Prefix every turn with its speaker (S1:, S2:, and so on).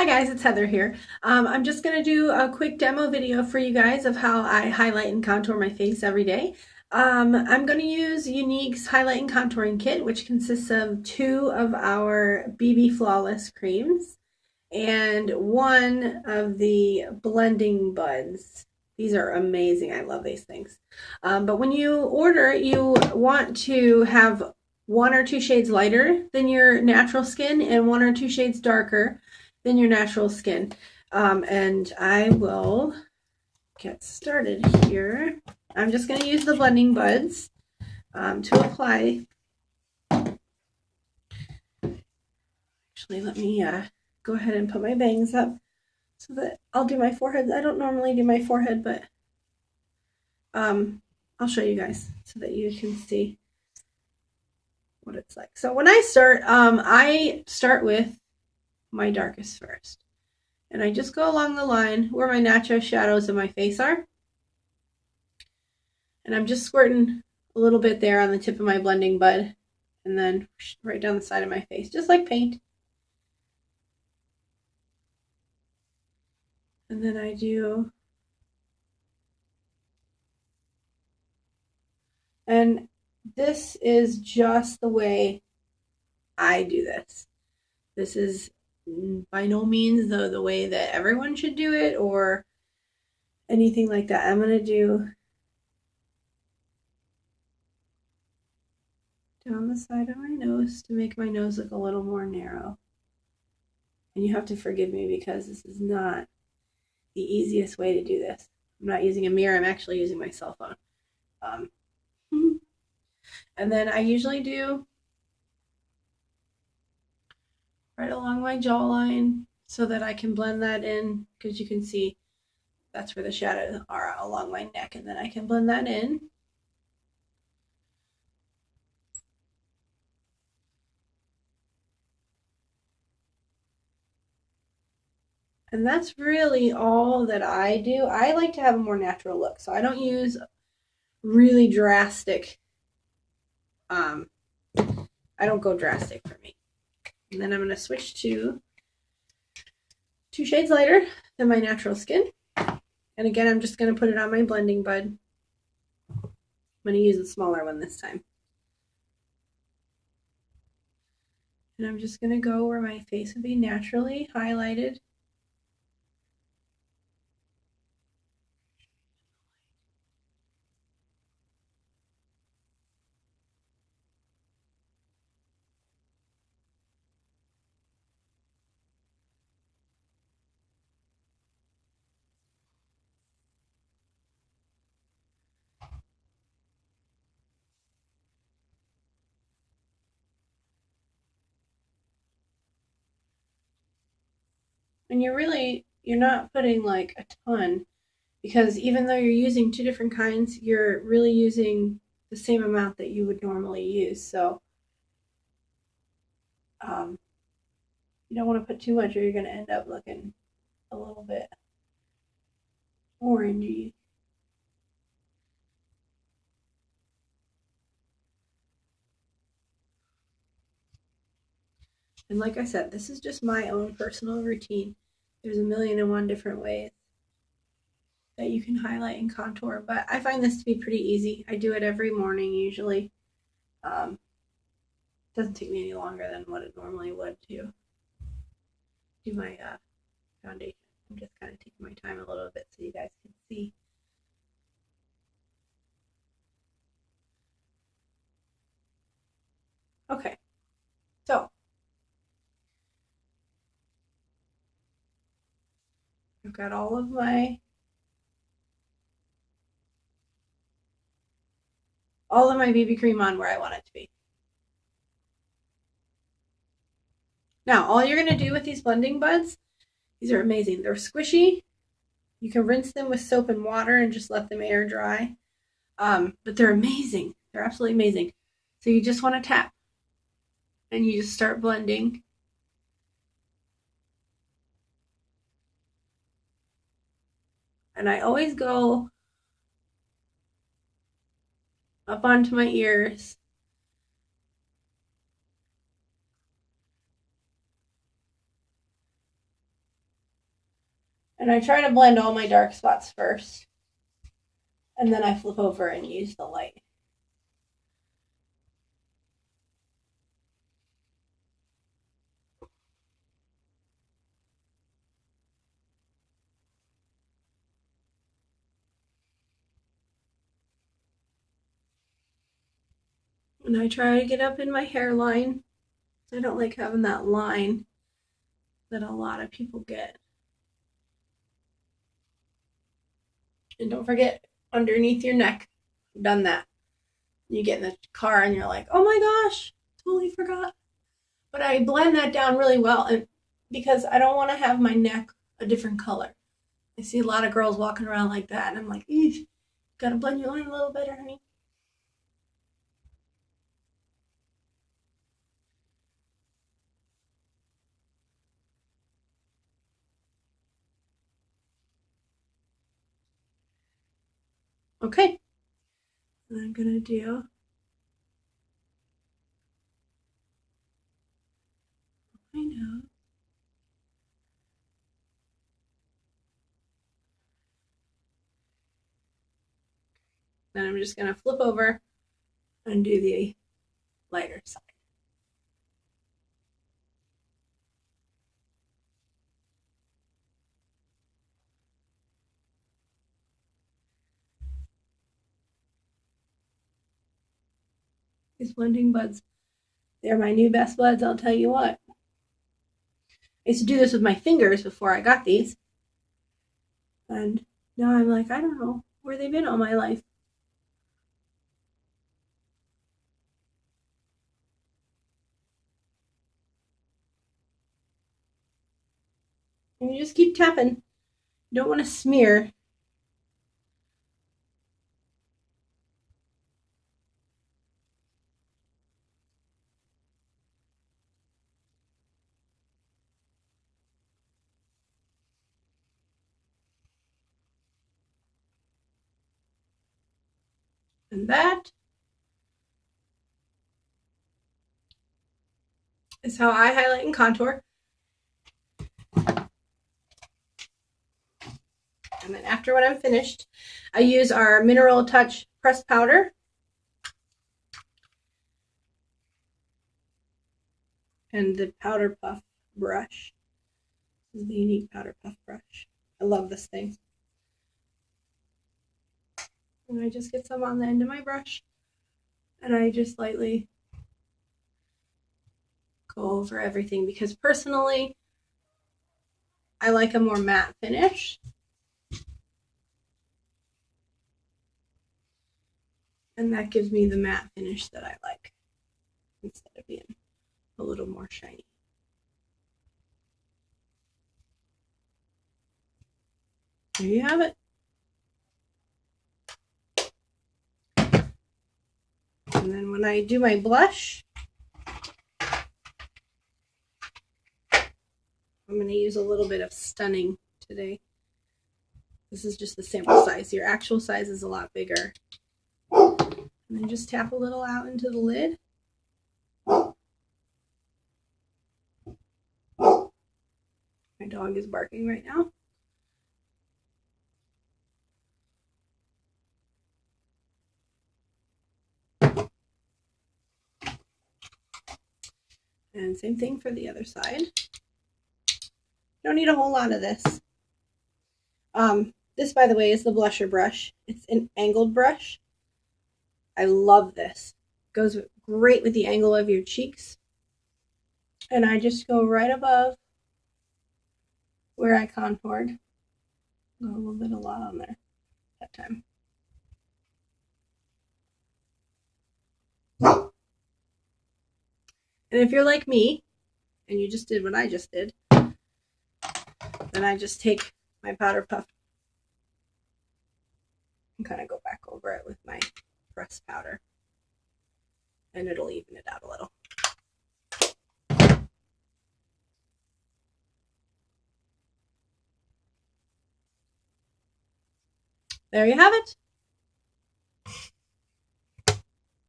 S1: Hi guys, it's Heather here. I'm just going to do a quick demo video for you guys of how I highlight and contour my face every day. I'm going to use Younique's Highlight and Contouring Kit, which consists of 2 of our BB Flawless creams and 1 of the blending buds. These are amazing. I love these things. But when you order, you want to have 1 or 2 shades lighter than your natural skin and 1 or 2 shades darker than your natural skin. And I will get started here. I'm just going to use the blending buds to apply. Actually, let me go ahead and put my bangs up so that I'll do my forehead. I don't normally do my forehead, but I'll show you guys so that you can see what it's like. So when I start with my darkest first. And I just go along the line where my natural shadows of my face are. And I'm just squirting a little bit there on the tip of my blending bud. And then right down the side of my face, just like paint. And then I do. And this is just the way I do this. This is by no means the way that everyone should do it or anything like that. I'm going to do down the side of my nose to make my nose look a little more narrow. And you have to forgive me because this is not the easiest way to do this. I'm not using a mirror, I'm actually using my cell phone. And then I usually do right along my jawline so that I can blend that in, because you can see that's where the shadows are along my neck, and then I can blend that in. And that's really all that I do. I like to have a more natural look, so I don't use really drastic. I don't go drastic for me. And then I'm going to switch to 2 shades lighter than my natural skin. And again, I'm just going to put it on my blending bud. I'm going to use a smaller one this time. And I'm just going to go where my face would be naturally highlighted. And you're not putting like a ton, because even though you're using 2 different kinds, you're really using the same amount that you would normally use. So you don't want to put too much or you're going to end up looking a little bit orangey. And like I said, this is just my own personal routine. There's a million and one different ways that you can highlight and contour, but I find this to be pretty easy. I do it every morning usually. It doesn't take me any longer than what it normally would to do my foundation. I'm just kind of taking my time a little bit so you guys can see. Okay, so I've got all of my BB cream on where I want it to be. Now, all you're going to do with these blending buds, these are amazing. They're squishy. You can rinse them with soap and water and just let them air dry. But they're amazing. They're absolutely amazing. So you just want to tap and you just start blending. And I always go up onto my ears. And I try to blend all my dark spots first. And then I flip over and use the light. And I try to get up in my hairline. I don't like having that line that a lot of people get. And don't forget, underneath your neck, I've done that. You get in the car and you're like, oh my gosh, totally forgot. But I blend that down really well, and because I don't want to have my neck a different color. I see a lot of girls walking around like that, and I'm like, gotta blend your line a little better, honey. Okay, I'm gonna do my nose. Then I'm just gonna flip over and do the lighter side. These blending buds, they're my new best buds, I'll tell you what. I used to do this with my fingers before I got these. And now I'm like, I don't know where they've been all my life. And you just keep tapping. You don't want to smear. And that is how I highlight and contour. And then after when I'm finished, I use our Mineral Touch pressed powder. And the powder puff brush. This is the Younique powder puff brush. I love this thing. And I just get some on the end of my brush. And I just lightly go over everything because personally, I like a more matte finish. And that gives me the matte finish that I like instead of being a little more shiny. There you have it. And then when I do my blush, I'm going to use a little bit of Stunning today. This is just the sample size. Your actual size is a lot bigger. And then just tap a little out into the lid. My dog is barking right now. And same thing for the other side. Don't need a whole lot of this. This, by the way, is the blusher brush. It's an angled brush. I love this. Goes great with the angle of your cheeks. And I just go right above where I contoured. Got a little bit a lot on there that time. And if you're like me, and you just did what I just did, then I just take my powder puff and kind of go back over it with my pressed powder. And it'll even it out a little. There you have it.